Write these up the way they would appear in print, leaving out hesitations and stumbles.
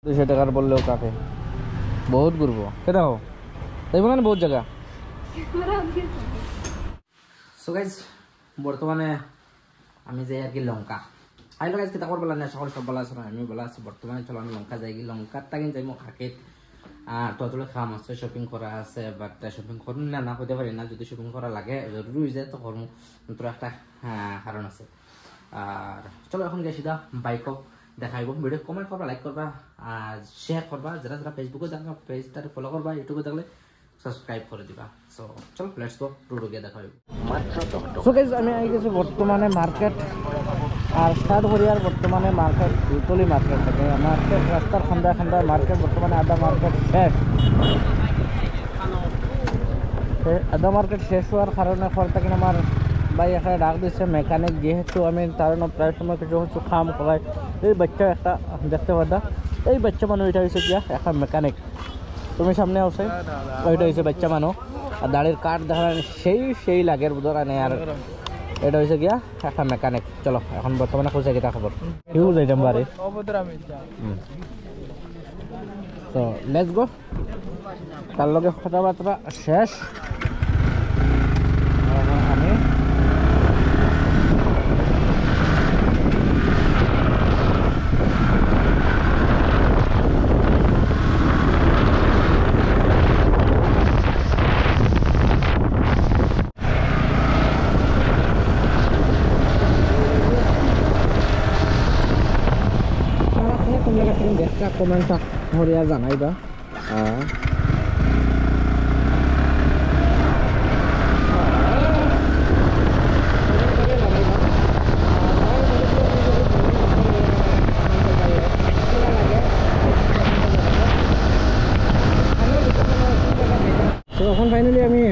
200 টাকার বললেও কাকে বহুত ঘুরবো কেটা হো তাই বলেন বহুত জায়গা। সো গাইজ বর্তমানে আমি যাই আর কি লঙ্কা আইলো গাইজ কিতা করবো না সকল সব বলা আছে আমি বলা আছি বর্তমানে চলো আমি লঙ্কা যাই লঙ্কার তাকিন যাই হাকিত আর ততলে খাম আছে শপিং করা আছে বাট শপিং করুন না হইতে পারি না যদি শপিং করা লাগে জরুরি হয়ে যায় তো করবো তোর একটা কারণ আছে। আর চলো এখন গিয়ে সিধা বাইকও দেখাইব ভিডিও কমেন্ট করবা লাইক করবা আর শেয়ার করবা যারা যারা ফেসবুকে দেখবা পেজটারে ফলো করবা ইউটিউবে দেখলে সাবস্ক্রাইব করে দিবা। সো চলো লেটস গো রোড গিয়ে দেখাইব। সো গাইস আমি আই গেছি বর্তমানে মার্কেট আর স্টার্ট করি আর বর্তমানে মার্কেট দুতলি মার্কেট থাকে মার্কেট রাস্তার খান্দা খান্দা মার্কেট বর্তমানে আদা মার্কেট শেষ আদা মার্কেট শেষ হওয়ার কারণে খরচা কিনা আমার ভাই এখানে ডাক দিচ্ছে মেকানিক যেহেতু আমি তার প্রায় সময় কিছু কিছু খাম করাই এই বাচ্চা একটা দেখতে পারদা এই বাচ্চা মানুষ এটা হয়েছে গিয়া একটা মেকানিক তুমি সামনে আছে ওইটা হয়েছে বাচ্চা মানুষ আর দাড়ির কাঠ দেখা সেই লাগের বুধরানে আর এটা হয়েছে গিয়া একটা মেকানিক। চলো এখন বর্তমানে খুঁজে গিয়ে খবর কেউ যাইতাম বাড়ি তো লেটস গো তার লগে কথাবার্তা শেষ আমি কমেন্ট হরিয়া জানাইবা তো এখন ফাইনালি আমি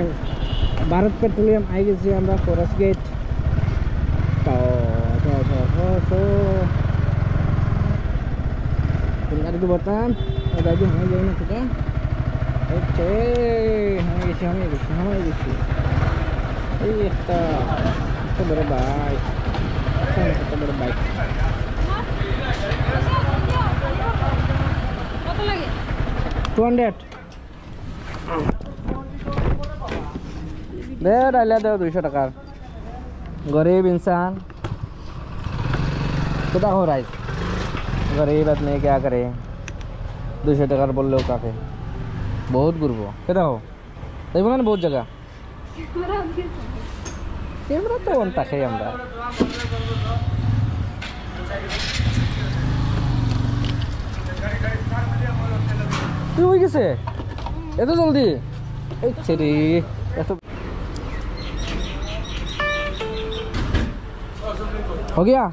ভারত পেট্রোলিয়াম আই গেছি আমরা forest gate itu botan ada aja hanya ini kita oke hanya gitu kita berbaik kita berbaik kota lagi 200 deh lihat deh 200 টাকা गरीब इंसान कितना हो रहा है गरीब आदमी क्या करे 200 টাকার বললেও কাকে বহুত ঘুরবো কেটা হো তাই বলেন বহুত জায়গা ক্যামেরা তো অন তাকাই আমরা তুই হয়ে গেছে এত জলদি এই ছেড়ে এত हो गया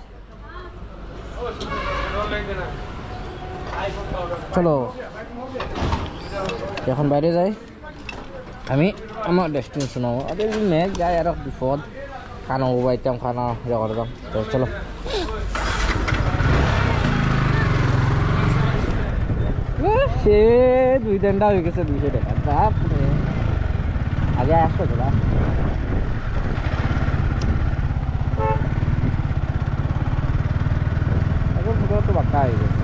চলো এখন বাইরে যাই আমি আমার ডেস্টিনেশন আরে মেঘ যায় আর বিপদ খানা বাইতাম খানা ইয়ে করতাম তো চলো সে 2 হয়ে গেছে 200 টাকা বাপরে আগে আসো তোরা এখন তো বাক্কা হয়ে গেছে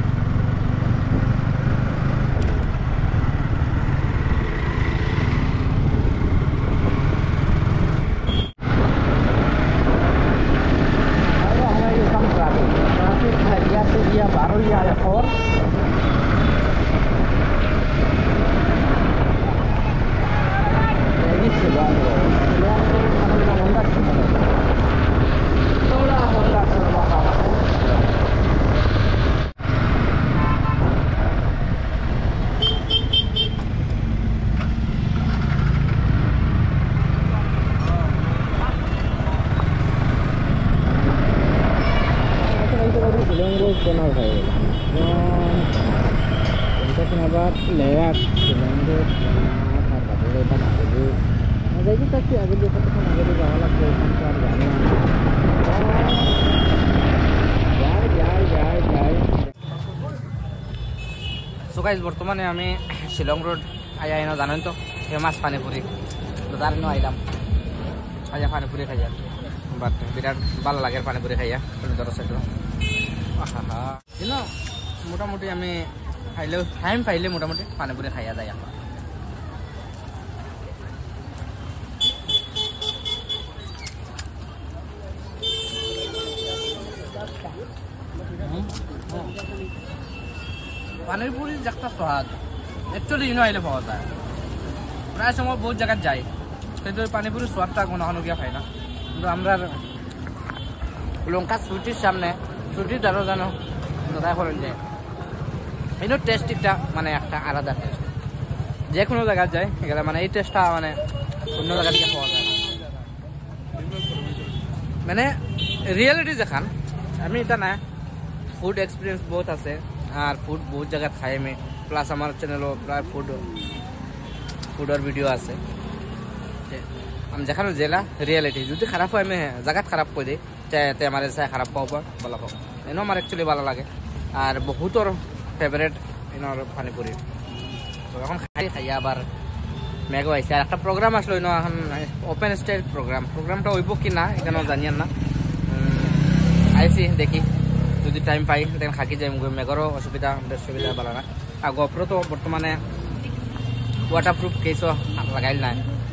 Kenal saya kita kenapa lewat Cilangkap harga boleh tanah dulu ada juga sih ada juga teman ada juga orang ke kantor যাই সো গাইস বর্তমানে আমি শিলং রোড আই না জানেন তো ফেমাস পানিপুরি তো তার নো আইলাম আজ পানিপুরি খাইয়া বাট বিরাট ভালো লাগে পানিপুরি খাইয়া ধরো সেটা মোটামুটি আমি খাইলেও টাইম পাইলে মোটামুটি পানীপুৰি খাইয়া যায় এখন পানীপুরির যে একটা স্বাদ একচুয়ালি ইনো আইলে পাওয়া যায় প্রায় সময় বহুত জায়গায় যাই কিন্তু ওই পানীপুরির স্বাদটা কোনো গিয়া খাই না কিন্তু আমরা লঙ্কা সুইটির সামনে সুইটির দ্বারা জানো দাদা করেন যে ইনো টেস্টিটা মানে একটা আলাদা টেস্ট যে কোনো জায়গায় যায় এগুলো মানে এই টেস্টটা মানে অন্য জায়গা থেকে পাওয়া যায় না মানে রিয়েলিটি যেখান আমি এটা না ফুড এক্সপিরিয়েন্স বহুত আছে আর ফুড বহুত জায়গা খাই আমি প্লাস আমার চ্যানেলও প্রায় ফুডের ভিডিও আছে আমি যেখানে জেলা রিয়েলিটি যদি খারাপ হয় আমি জায়গাত খারাপ করে দিই তে আমার চাই খারাপ পাব বলা পাব এনেও আমার অ্যাকচুয়ালি ভালো লাগে আর বহুতর ফেভারেট এনার পানীপুরি তো এখন খাইয়া আবার মেঘও আইসে আর একটা প্রোগ্রাম আসলো এখন ওপেন স্টেজ প্রোগ্রামটা হইব কি না এখানেও জানিয়েন না আইসি দেখি যদি টাইম পাই দেন খাকি যাই মেঘরও অসুবিধা ভালো না আর গপ্র তো বর্তমানে ওয়াটারপ্রুফ কেসও লাগাইল না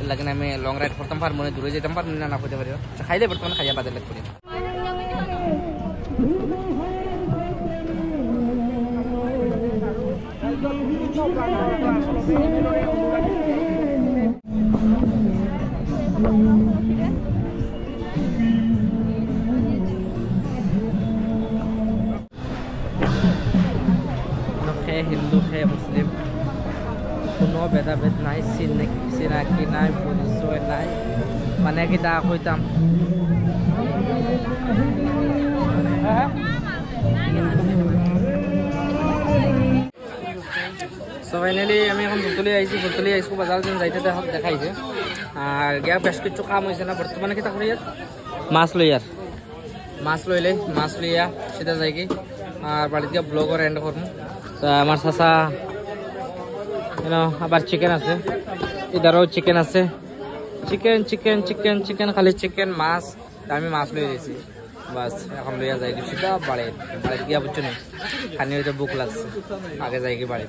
লাগে আমি লং রাইড করতাম পারবো না দূরে যেতাম পারবো না করতে পারি খাইলে বর্তমানে খাইয়া বাদে করি হিন্দু হে মুসলিম কোনো ভেদাভেদ নাই চিনাকি নাই পরিচয় নাই মানে কিটা কইতাম সো ফাইনালি আমি এখন ফুলতলি আইসো বাজার যেন যাইতে দেখাইছে আর গিয়া বেশ কিছু কাম হয়েছে না বর্তমানে কিটা করি মাছ লইয়া সেটা যাই কি আর বাড়িতে গিয়ে ব্লগর এন্ড করবো তা আমার চাচা আবার চিকেন আছে ইধারও চিকেন আছে চিকেন খালি চিকেন মাছ আমি মাছ লই দিয়েছি বাস এখন লইয়া যাই সেটা বাড়ি গিয়া বুঝছো না খানি হইতে বুক লাগছে আগে যাই কি বাড়ি